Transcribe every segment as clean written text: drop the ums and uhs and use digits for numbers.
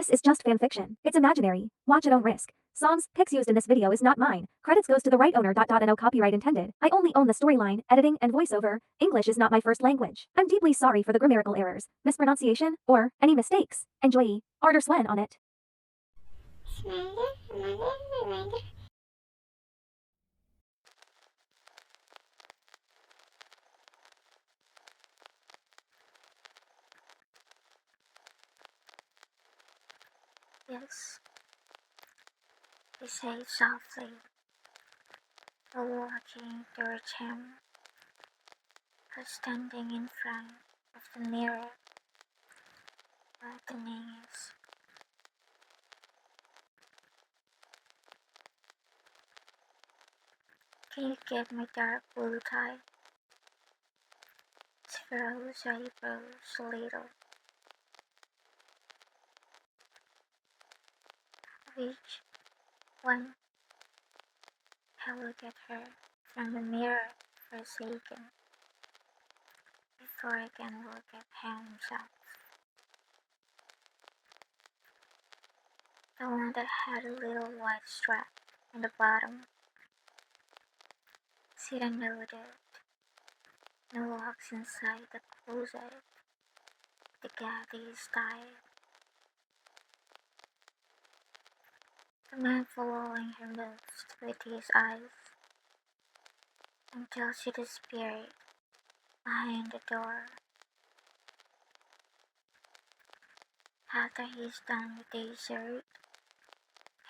This is just fanfiction. It's imaginary. Watch at own risk. Songs, pics used in this video is not mine. Credits goes to the right owner. No copyright intended. I only own the storyline, editing, and voiceover. English is not my first language. I'm deeply sorry for the grammatical errors, mispronunciation, or any mistakes. Enjoy. Arter Swen on it. Yes, he said softly, while walking towards him, who was standing in front of the mirror, buttoning his. Can you get my dark blue tie? His froze eyebrows a little. Which one? I look at her from the mirror for a second, before I can look at him himself. The one that had a little white strap on the bottom. She didn't know that. No walks inside the closet. The gaddy style. The man following her moves with his eyes until she disappeared behind the door. After he's done with the dessert,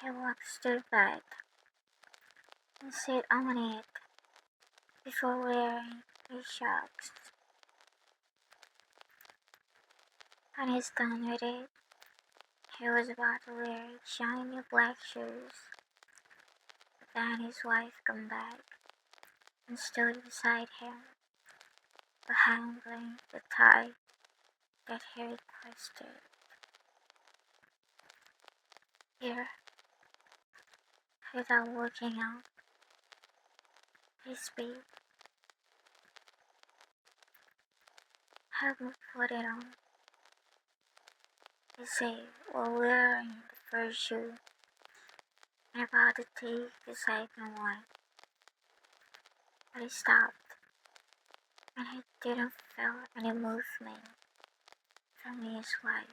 he walks to the bed and sit on it before wearing his socks. When he's done with it, he was about to wear shiny black shoes, but then his wife came back and stood beside him, handling the tie that he requested. Here, without looking up, he speaks. Have me put it on, he said while wearing the first shoe and about to take the second one. But he stopped, and he didn't feel any movement from his wife.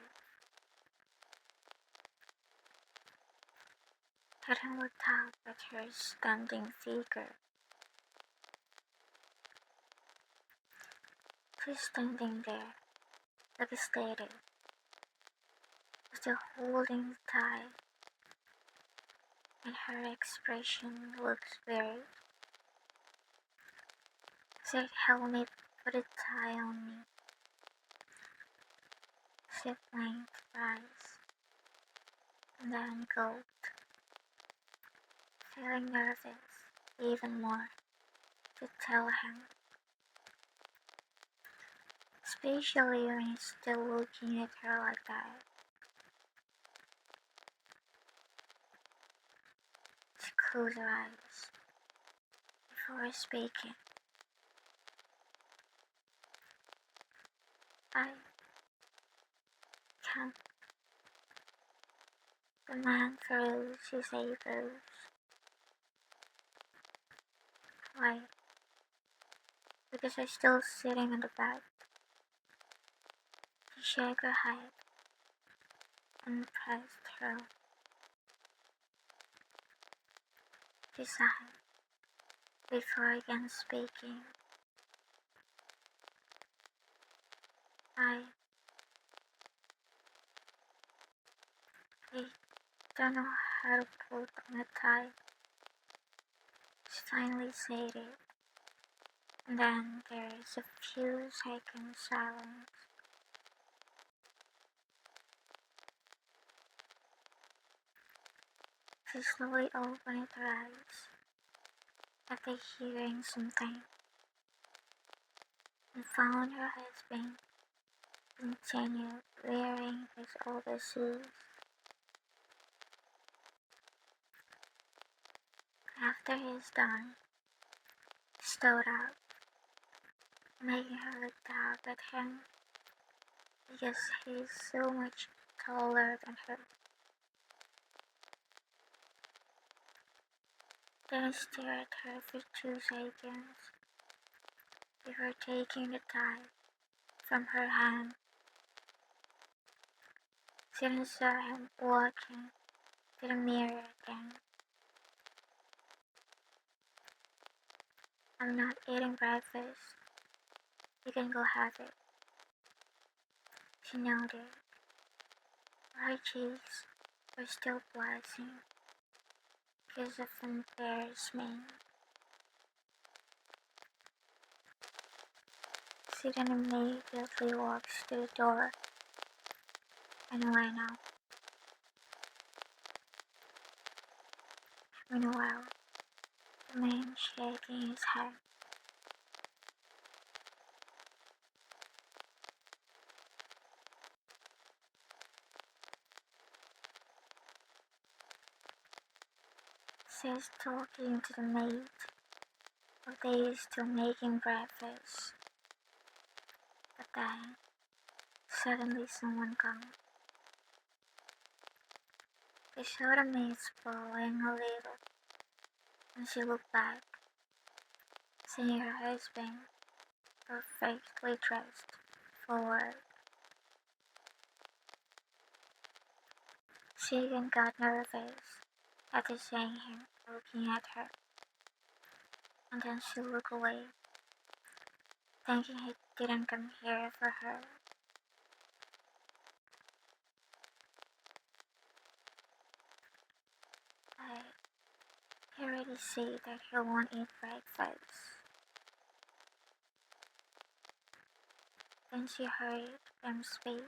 He then looked up at her standing figure. She's standing there, devastated, still holding the tie, and her expression looks weird. Said, "Help me put a tie on me." She blinked twice, and then gulped, feeling nervous even more to tell him, especially when he's still looking at her like that. She closed her eyes before speaking. I can't. The man froze his eyebrows. Why? Because I'm still sitting on the bed. He shook her head and pressed her beside before again speaking. I don't know how to put on a tie. She finally said it, and then there is a few seconds silence. She slowly opened her eyes after hearing something and found her husband continued wearing his older shoes. After he's done, he stood up, making her look up at him because he's so much taller than her. Then I stared at her for 2 seconds before taking the tie from her hand. Then I saw him walking to the mirror again. I'm not eating breakfast. You can go have it. She nodded. Her cheeks were still blushing because of embarrassment. She then immediately walks to the door and went out. Meanwhile, the man shaking his head. She's talking to the maid while they still making breakfast. But then, suddenly someone comes. They saw the maid swallowing a little, and she looked back, seeing her husband perfectly dressed for work. She again got nervous after seeing him looking at her, and then she looked away, thinking he didn't come here for her. But he already said that he won't eat breakfast. Then she heard them speak.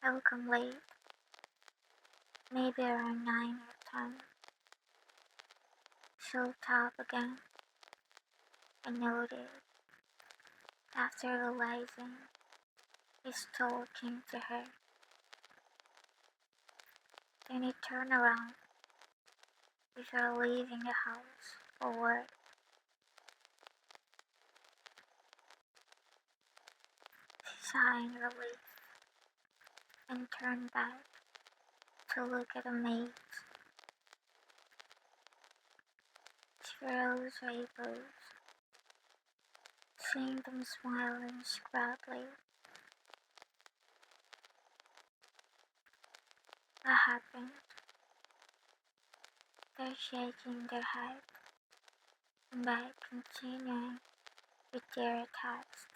I will come late, maybe around 9 or 10. She'll talk again. I noted, after realizing he's talking to her. Then he turned around before leaving the house for work. She sighed in relief and turned back to look at the maids. She rose her eyebrows, seeing them smiling squarely. What happened? They're shaking their head and back continuing with their text.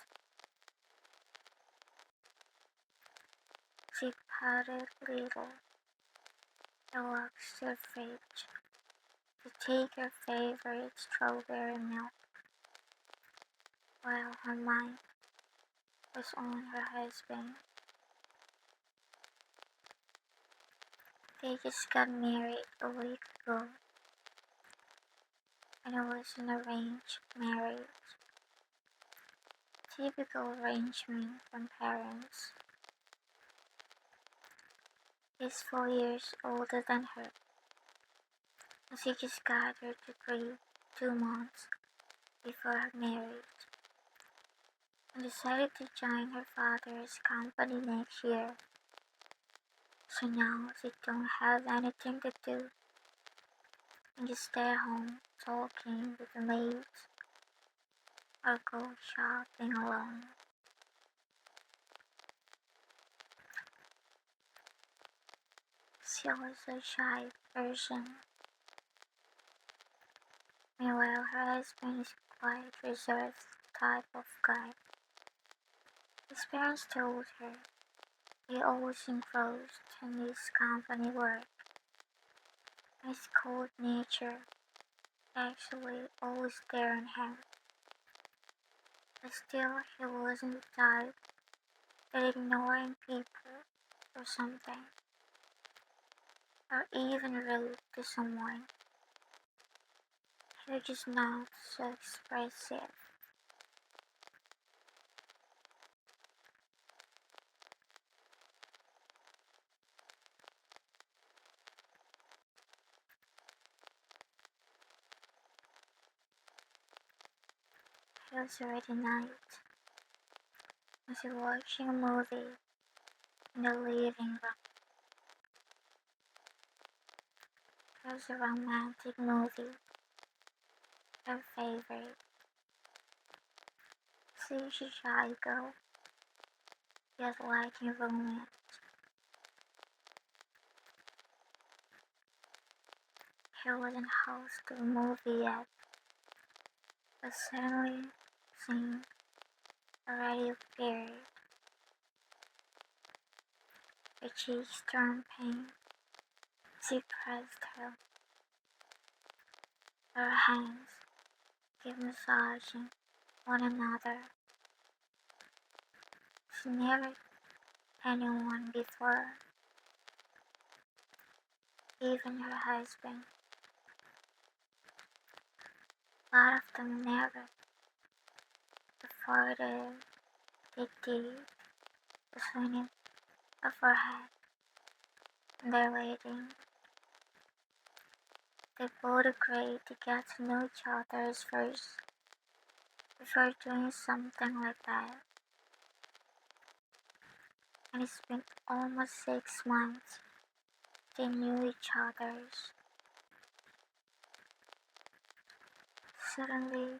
She pouted a little and walks to the fridge to take her favorite strawberry milk, while her mind was on her husband. They just got married a week ago, and it was an arranged marriage. Typical arrangement from parents. He's 4 years older than her, and she just got her degree 2 months before her marriage, and decided to join her father's company next year. So now she don't have anything to do and just stay home talking with the maids or go shopping alone. She was a shy person. Meanwhile, her husband is quite reserved type of guy. His parents told her he always engrossed in his company work, and his cold nature actually always there on him. But still, he wasn't the type that ignoring people or something, or even rude to someone. He was just not so expressive. It was already night, as you're watching a movie in the living room. There's a romantic movie, your favorite. So you should try to go. Just liking romance. He wasn't host to the movie yet, but suddenly scene already appeared. Her cheeks turned pink. She pressed her hands, kept massaging one another. She never anyone before, even her husband. A lot of them never. Before they did, the swinging of her head, and they're waiting. They both agreed to get to know each other first before doing something like that. And it's been almost 6 months they knew each other's. Suddenly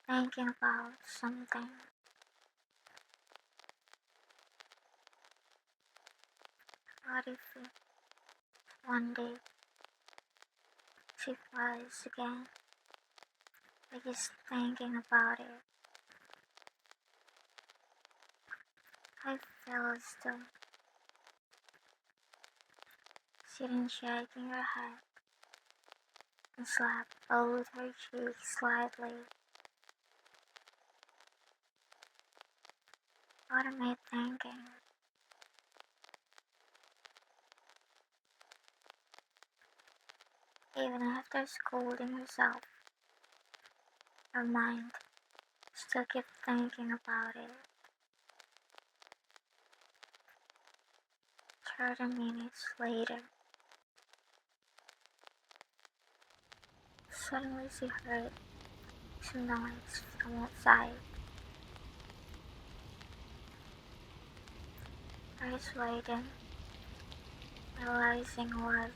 thinking about something. What if one day she flies again? Like just thinking about it. I feel as though sitting shaking her head and slap both her cheeks slightly. What am I thinking? Even after scolding herself, her mind still kept thinking about it. 30 minutes later, suddenly she heard some noise from outside. I was waiting, realizing what.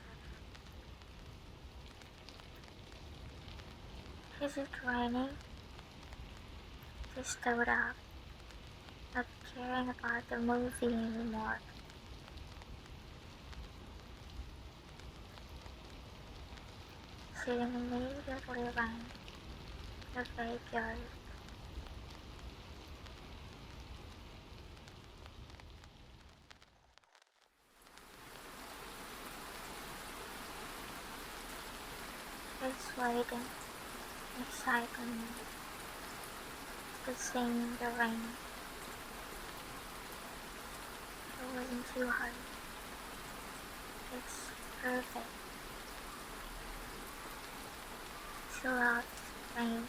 Is it raining? She stood up, not caring about the movie anymore. She immediately ran to the backyard. She was waiting, excitement, to sing the rain. It wasn't too hard. It's perfect. She loves rain,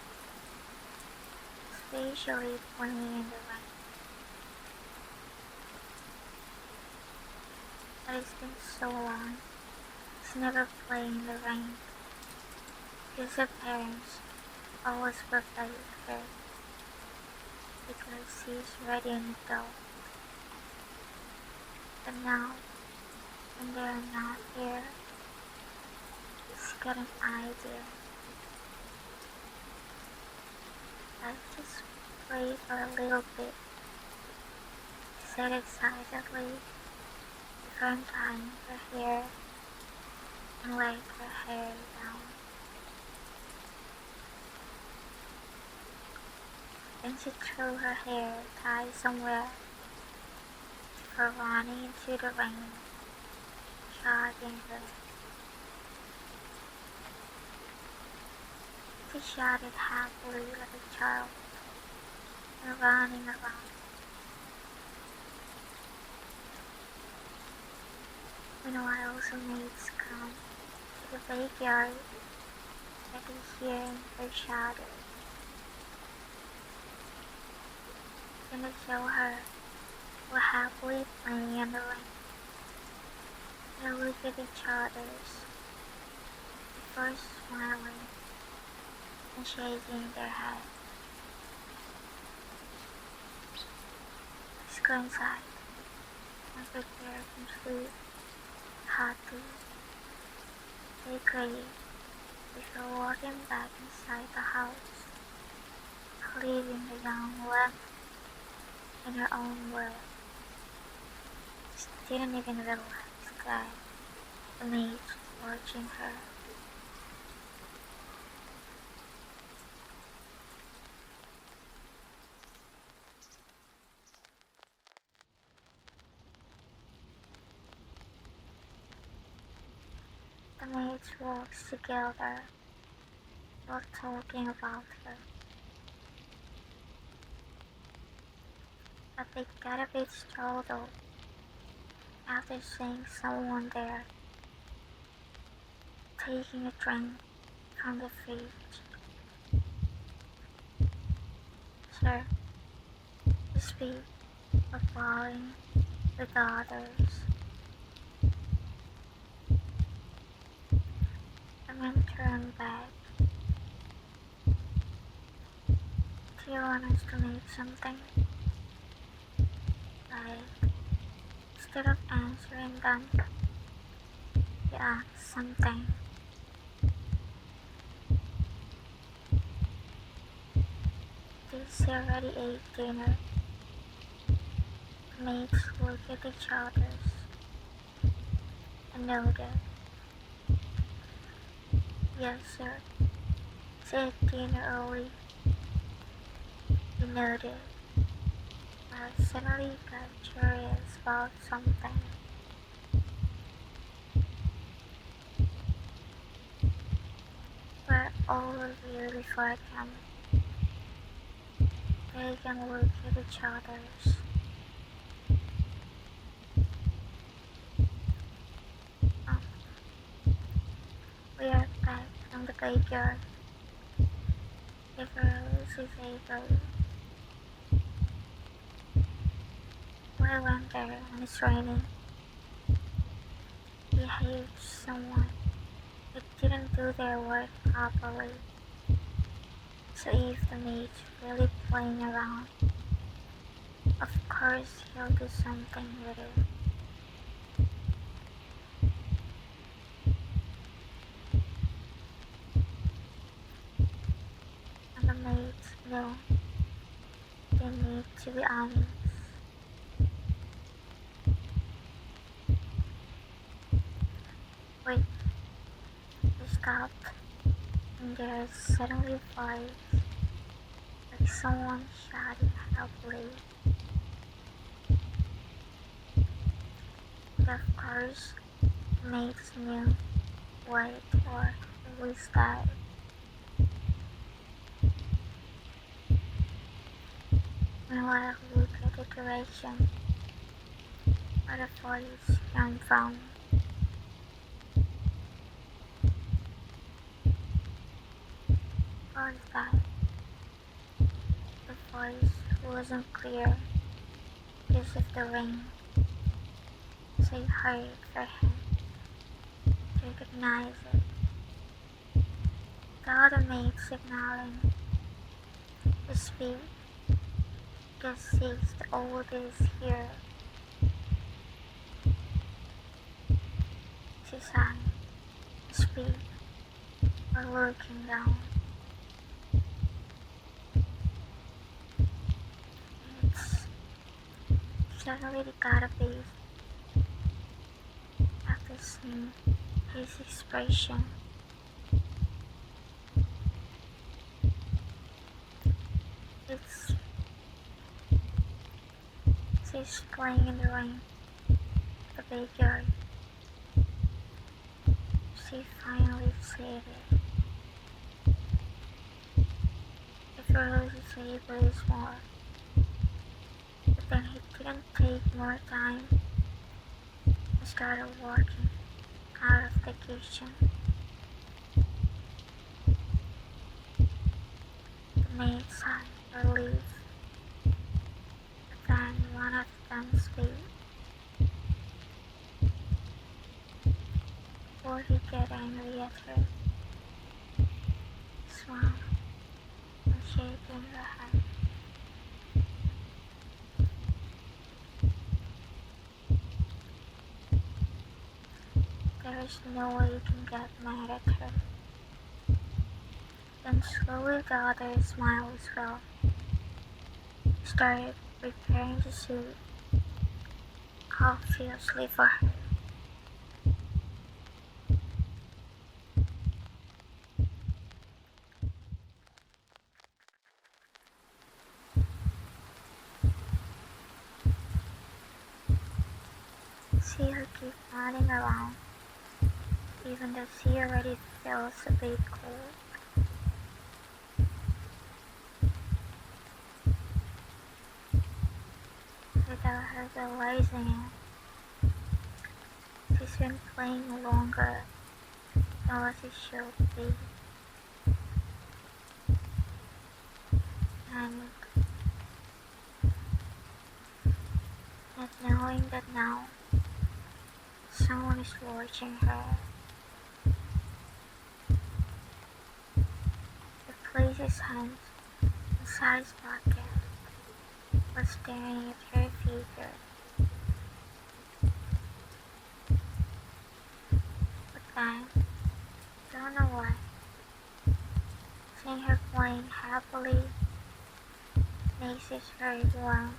especially playing in the rain. But it's been so long, she never played in the rain. Because her parents always protect her, because she's already an adult. But now, when they're not here, she's got an idea. Let's just play for a little bit, she said excitedly, before untying her hair and laying her hair down. Then she threw her hair tied somewhere before running into the rain, jogging her. She shouted happily like a child and running around. Meanwhile, some maids come to the backyard and they hearing her shouting. Then they show her who happily playing in the rain. They look at each other's before smiling and shaking their head. go inside and prepare some sleep, hot tea, take leave before walking back inside the house, leaving the young one in her own world. She didn't even realize that the maid was watching her. The maids walked together while talking about her, but they got a bit startled after seeing someone there taking a drink from the fridge. Sir, you speak of bowing with others. The man turned back. Do you want us to make something? Like, instead of answering them, he asked something. They already ate dinner. The maids looked at each other and nodded. Yes, sir. Said dinner early. He nodded, but suddenly got curious about something. Where all of you before I come? They can look at each other. Um, we are back from the graveyard. The girls is able. I went there and it's raining. He hated someone that didn't do their work properly. So if the maid's really playing around, of course he'll do something with it. And the maids know they need to be honest. Wait, they stopped, and there's suddenly a voice, like someone shouting helpfully. But of course, the maids knew what or who was that. Meanwhile, look at the direction where the voice came from. What was that? The voice wasn't clear because of the rain, so it hard for him to recognize it. The other maid signaling to speak because he's the oldest here. She sang, speak, or looking down. It's suddenly they got a face after seeing his expression. It's she's playing in the rain, the backyard. She finally said it. If Rose is able is more, but then he didn't take more time and started walking out of the kitchen. The maid sighed relief, but then one of them spoke. Before he get angry at her, smiled and shaking her head. there's no way you can get mad at her. Then slowly the other smile as well. Started preparing the suit obviously for her. See her keep running around, even though she already feels a bit cold. Without her realizing it, she's been playing longer than what she should be. And not knowing that now someone is watching her, he placed his hands inside his pocket while staring at her figure. But then, don't know why, seeing her playing happily makes his heart warm,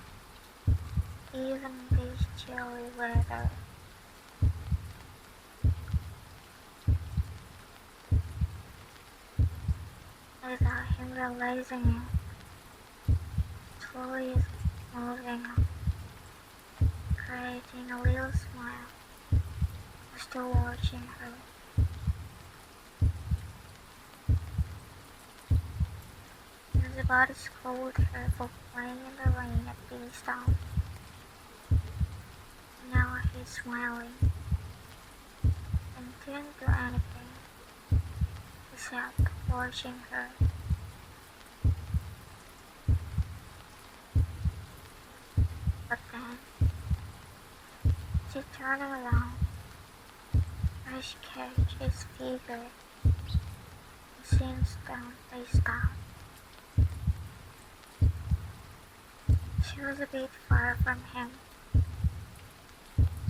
even in this chilly weather. Without him realizing it, slowly is moving up, creating a little smile, still watching her. He was about to scold her for playing in the rain at this time. Now he's smiling and didn't do anything except watching her. But then, she turned around, where she carried his figure, and since then they stopped. She was a bit far from him,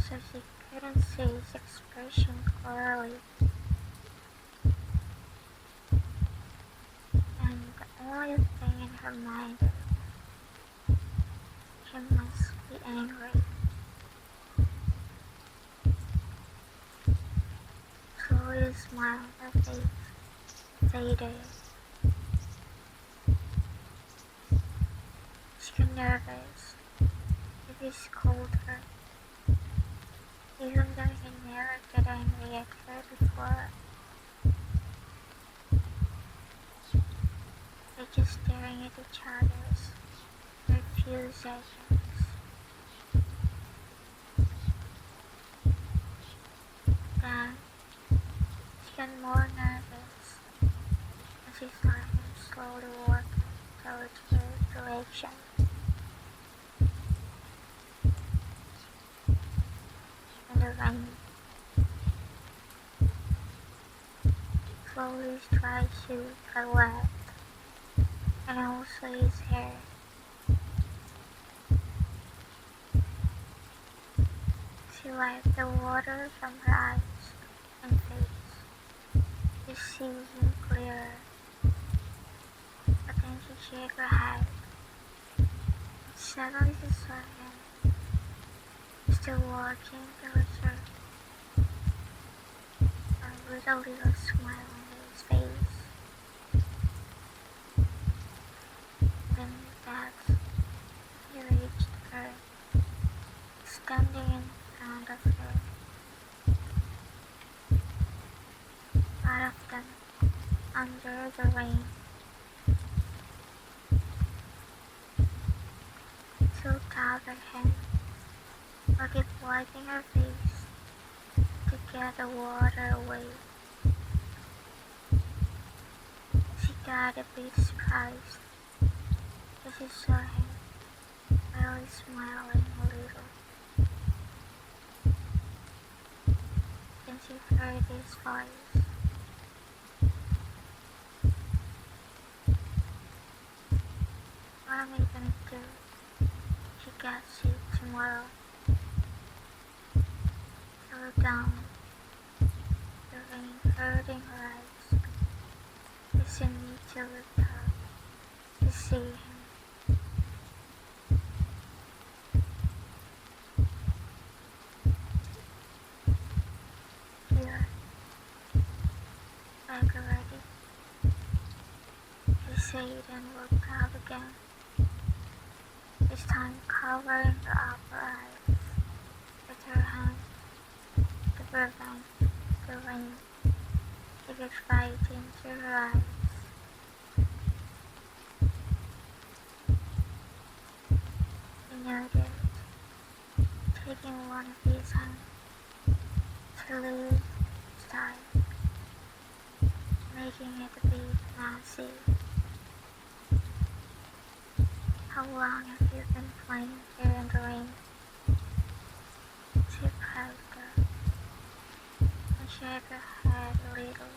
so she couldn't see his expression clearly. And the only thing in her mind is, he must be angry. Slowly the smile on her face faded. She got nervous if he scolded her, even though he never got angry at her before. They're just staring at each other for a few seconds. Then she got more nervous as she saw him slowly walking towards her direction. In the rain, slowly his dry shoes got wet, and also his hair. She wiped the water from her eyes and face to see him clearer, but then she shook her head. Suddenly she saw him still walking towards her, and with a little smile on his face. Then that he reached her, standing in front of her. Both of them under the rain. She looked out at him, but kept wiping her face to get the water away. She got a bit surprised as she saw him barely smiling a little. Then she heard his voice. What am I gonna do? She gets you tomorrow. Slow down. pain hurting her eyes. She need to look up to see him. Here, back already, he said and looked up again, this time covering her upper eyes with her hand to prevent the rain to get right into her eyes. He noted, taking one of his hands to lose his tie, making it a bit messy. How long have you been playing here in the rain? She pressed her and shook her head a little.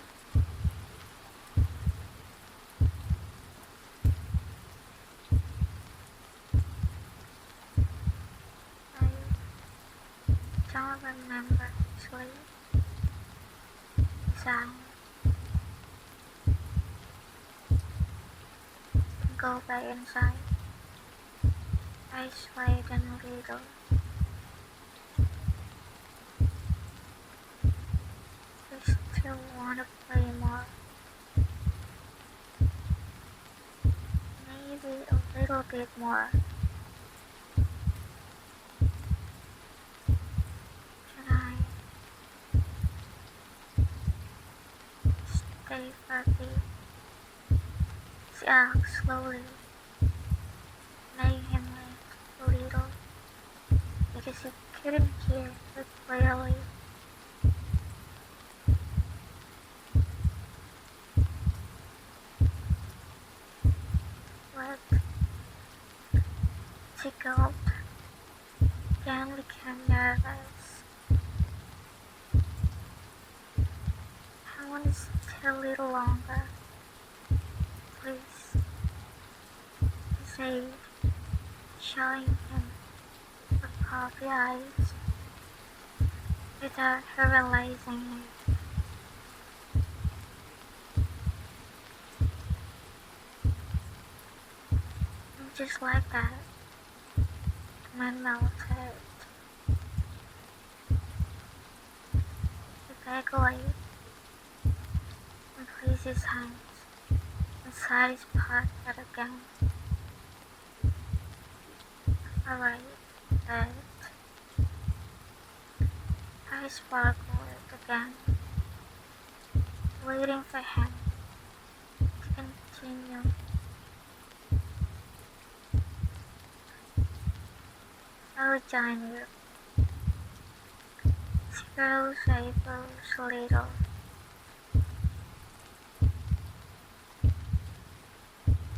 I don't remember actually. Sigh. Go back inside. I swayed a little. I still want to play more. Maybe a little bit more. Can I stay for a bit? She asked slowly, making him wait a little because he couldn't hear her clearly. But she gulped, again became nervous. I want to stay a little longer, please, he said, showing him her puffy eyes without her realizing it. And just like that, the man melted. He backed away and placed his hands inside his pocket again. Alright, but I sparkled again, waiting for him to continue. I'll join you. She rose eyebrows a little.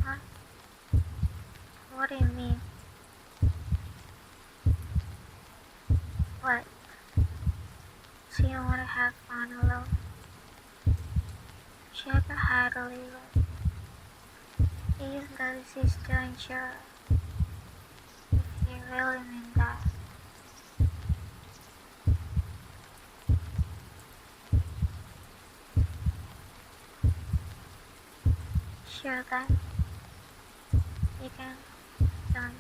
What? What do you mean? What? So you want to have fun alone? Shake her head a little. Even though she's still unsure if he really meant that. Sure then, you can join.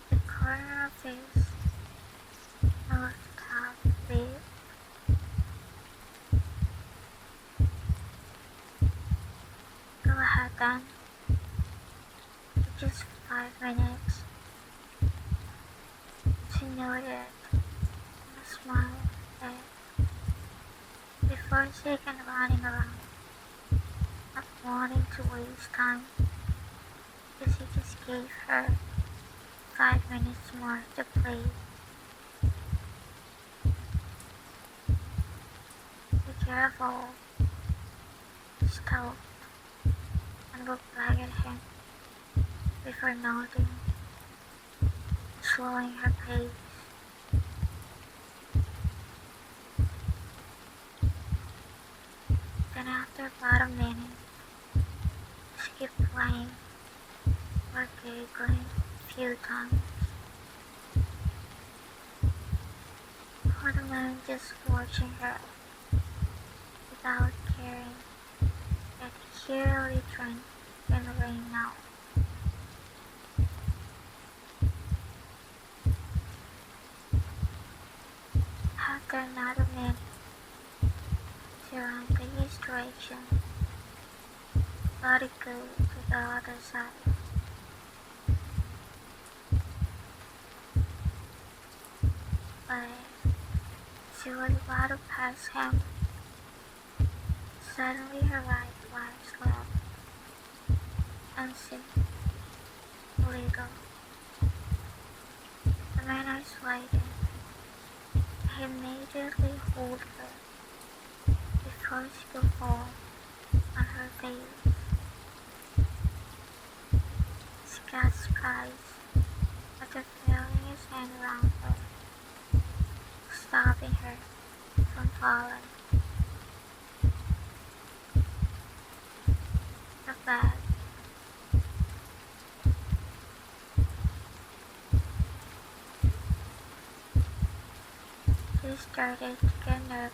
The corner of his moved top lip. Go ahead then. Just 5 minutes. She noted and smiled back before shaking running around, not wanting to waste time, because he just gave her 5 minutes more to play. Be careful. Stopped and looked back at him before nodding, slowing her pace. Then after about a minute, she kept playing or giggling a few times. For the man just watching her without caring that he really drank in the rain now. After another minute to run the east direction, let it go to the other side. But she was about to pass him. Suddenly her right flag slapped and she little. The man is sliding. He immediately hold her before she could fall on her face. She got surprised after feeling his hand around her, stopping her from falling. The bag. She started to get nervous.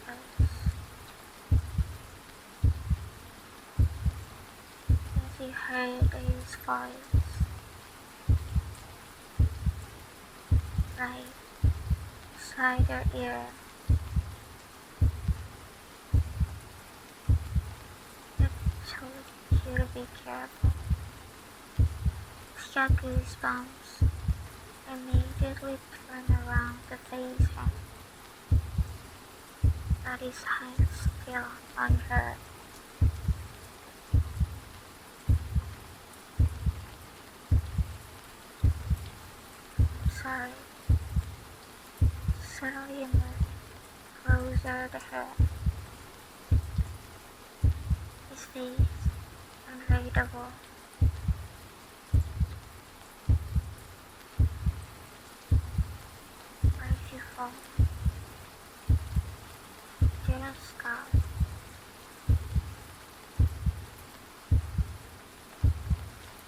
As she heard his voice right beside her ear. It told you to be careful. She got goosebumps. Immediately turned around to face him, but his hand still on her. Sorry. Suddenly moved closer to her. His face unreadable. Where'd you fall? Didn't stop.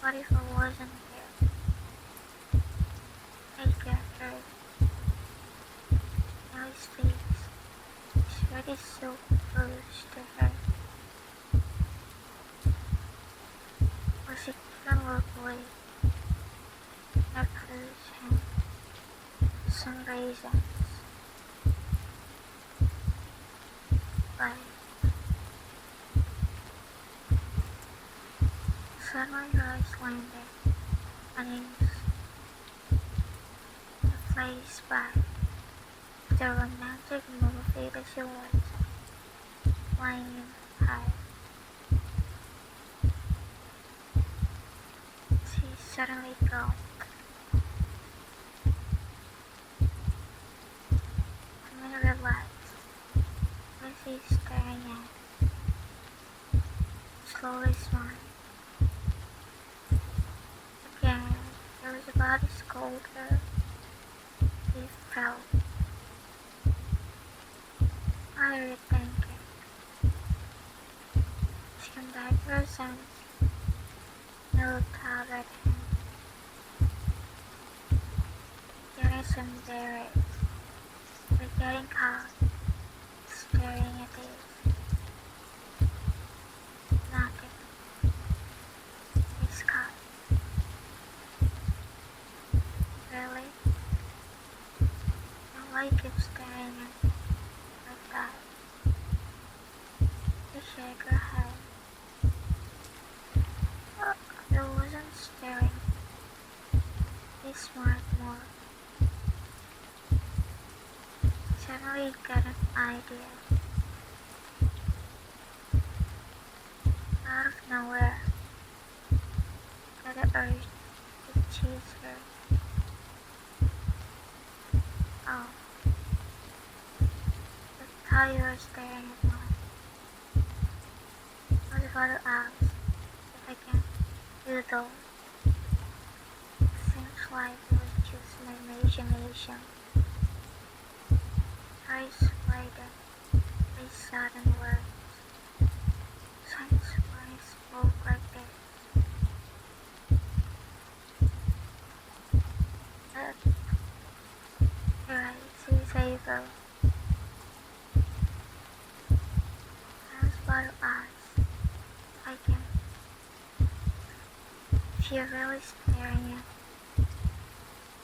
What if I wasn't here? I'd get hurt. Now his face is already so close to her. But she couldn't look away. I pushed him some raisins. But suddenly her eyes landed on his the place back. The romantic movie that she was flying high. She suddenly gulped. And then relaxed. As he's staring at, slowly smiled. Again, he was about to scold her. He felt. What are you thinking? She came back to her senses and looked out at him. Getting some embarrassed. But getting caught staring at this. Nothing. He's caught. Really? And why you keep staring at me like that? She shook her head. I wasn't staring. He smiled more. Suddenly he got an idea. Out of nowhere, got the urge to chase her. Oh, I thought you were staring at mine. I was about to ask if I can do those. Seems like it was just my imagination. Eyes widened by sudden words. Since when I spoke like this? Your eyes is evil. As she really staring at?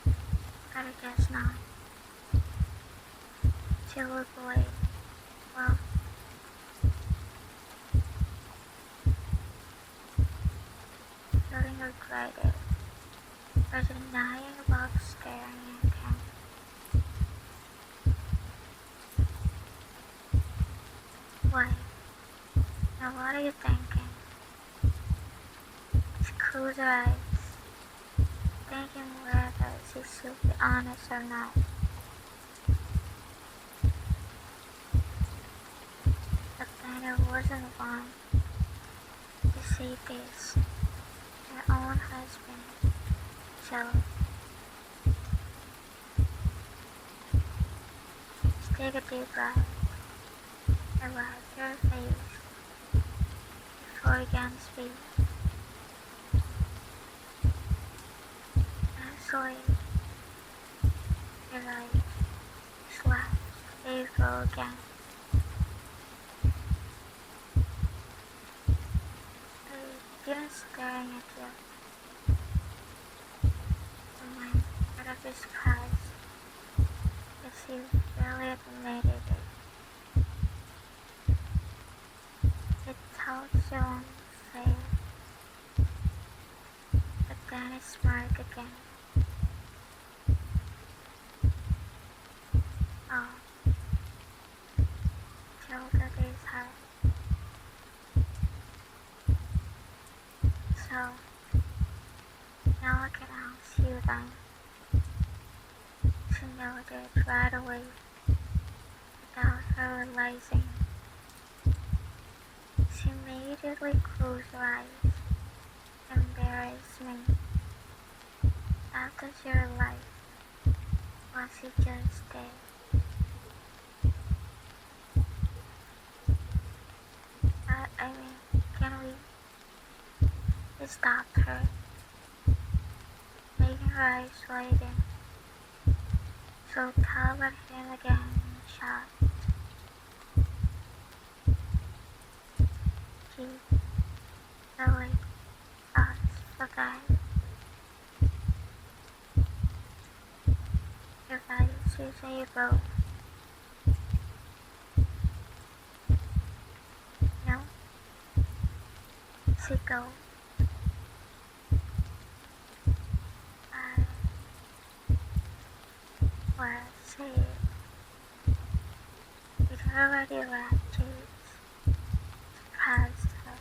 But I guess not. She looked away. Well, feeling regretted for denying about staring at him. Why? Now what are you thinking? She closed her eyes, thinking whether she should be honest or not. But then there wasn't one to say this. Her own husband, Joe. She took a deep breath and wiped her face before again speak. And slowly, her eyes slapped April again. I didn't staring at you. The mind out of his surprise, as he really admitted it. It told you on fail, but then it smirked again. Oh, killed at his heart. So, now I can ask you then. She nodded right away, without her realizing. She immediately closed her eyes, embarrassed me. After she realized what she just did. I mean, can we? It stopped her, making her eyes widen. So covered him again and shot. Keep knowing us for that. Your eyes is able. No? She go. Well, say it. It already left James. Surprised her.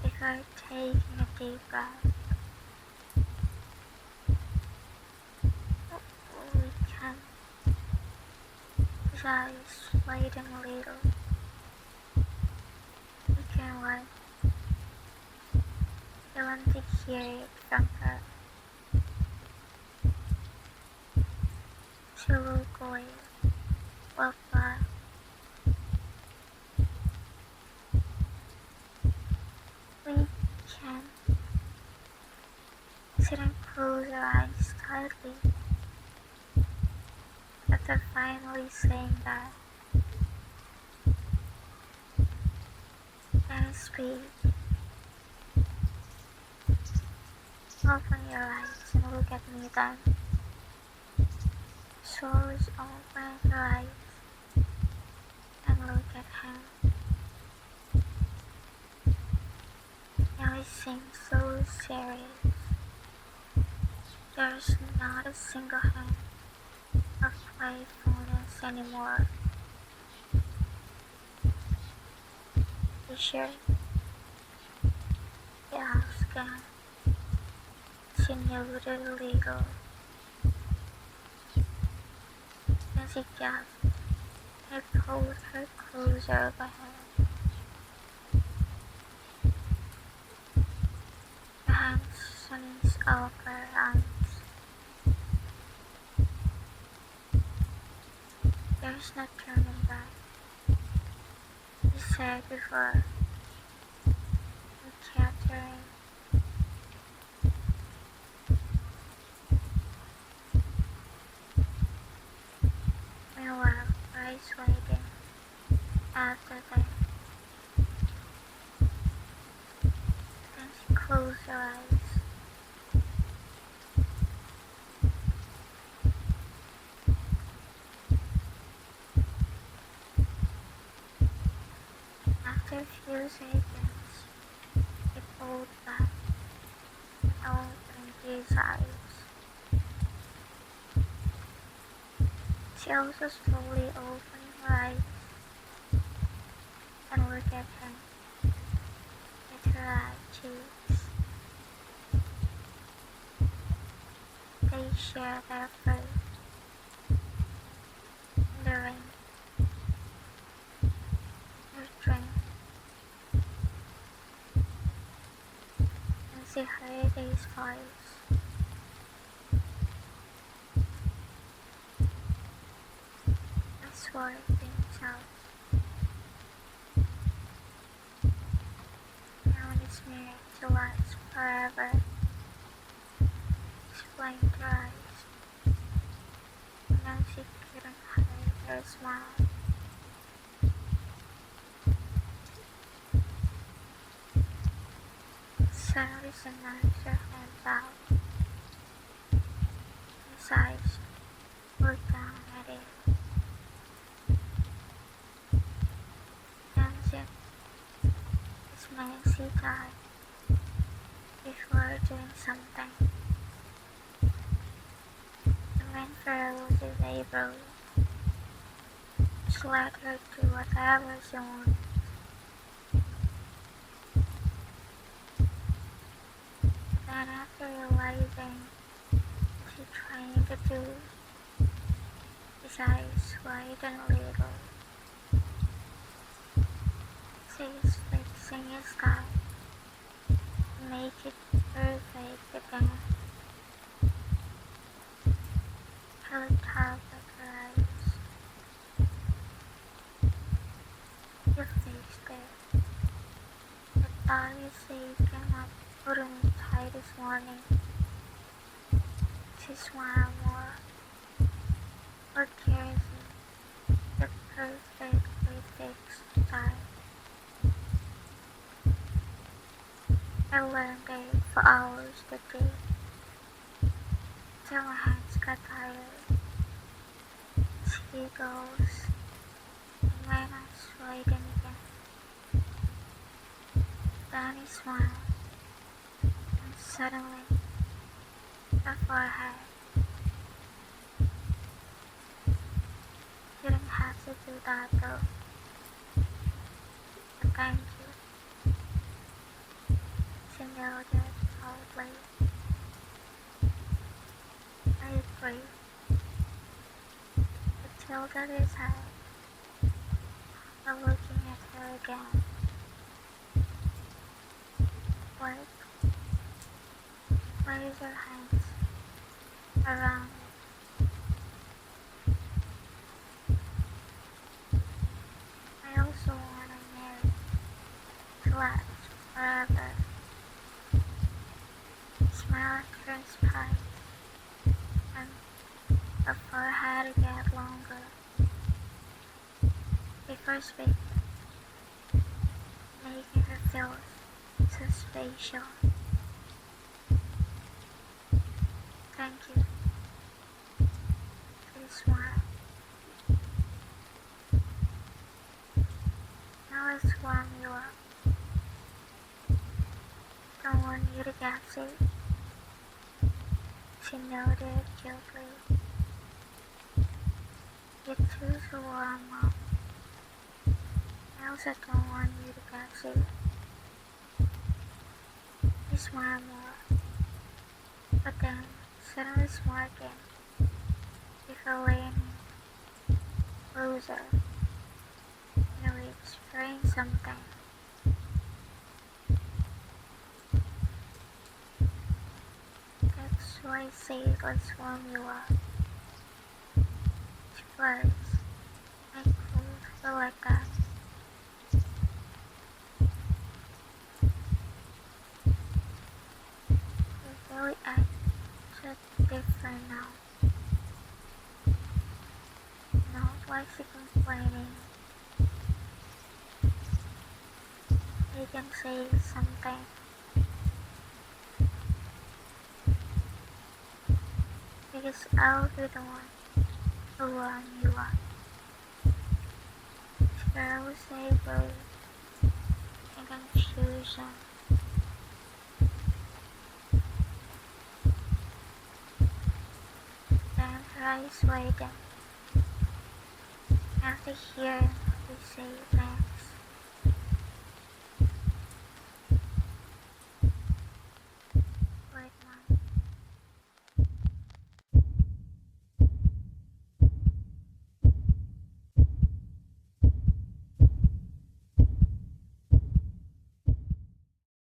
Before taking a deep breath. We can. His eyes widen a little. We can what? You want to hear it from her. She looked away. Well, but we can. She didn't close her eyes tightly. After finally saying that, then speak. Open your eyes and look at me then. Slowly open your eyes and look at him. Now he seems so serious. There's not a single hint of playfulness anymore. You sure? He asked again. She nodded a little. Then she gasped and pulled her closer over her. Her hands sunnies over her arms. There's no turning back. He said before. And capturing. Meanwhile, eyes waiting. After that, then she closed her eyes. After a few seconds, he pulled back and opened his eyes. She also slowly opened her eyes and looked at him with her red cheeks. They shared their first in the rain, her drink, and she heard his voice. I swore things out. Now it's meant to last forever. She blinked her eyes, and now she couldn't hide her smile. Suddenly she nudged her hands out. His eyes looked down at it. Dancing is messy time before doing something. And when furrows his eyebrows, just let her do whatever she wanted. Then after realizing what she trying to do, his eyes widened a little. She is fixing his style to make it perfect again. He looked up at her eyes. You fixed it. The thought you say came up putting me tight this morning. She smiled more curiously. The perfectly fixed style. I learned it for hours that day, till my hands got tired. She goes, and when I swayed in again, then he smiled, and suddenly, her forehead. Didn't have to do that though, but thank you. She nodded proudly. I agree. He tilted his head, while looking at her again. What? Raise your hands around me. I also want to marry to last forever. Smile at her spine, and her forehead get longer. Before speaking, making her feel so spatial. Thank you for the smile. Now let's warm you up. Don't want you to get sick. She nodded gently. You too to warm up. I also don't want you to get sick. He smiled more, but then suddenly smiled again. Before leaning closer and whispering something. That's why I say let's warm you up. She was. I could feel like that. You really act just different now. Not like she complaining. You can say something because I'll be the one who warm you up. Sure, I will say brave and confusion. Then rise waiting. After hearing what you say, then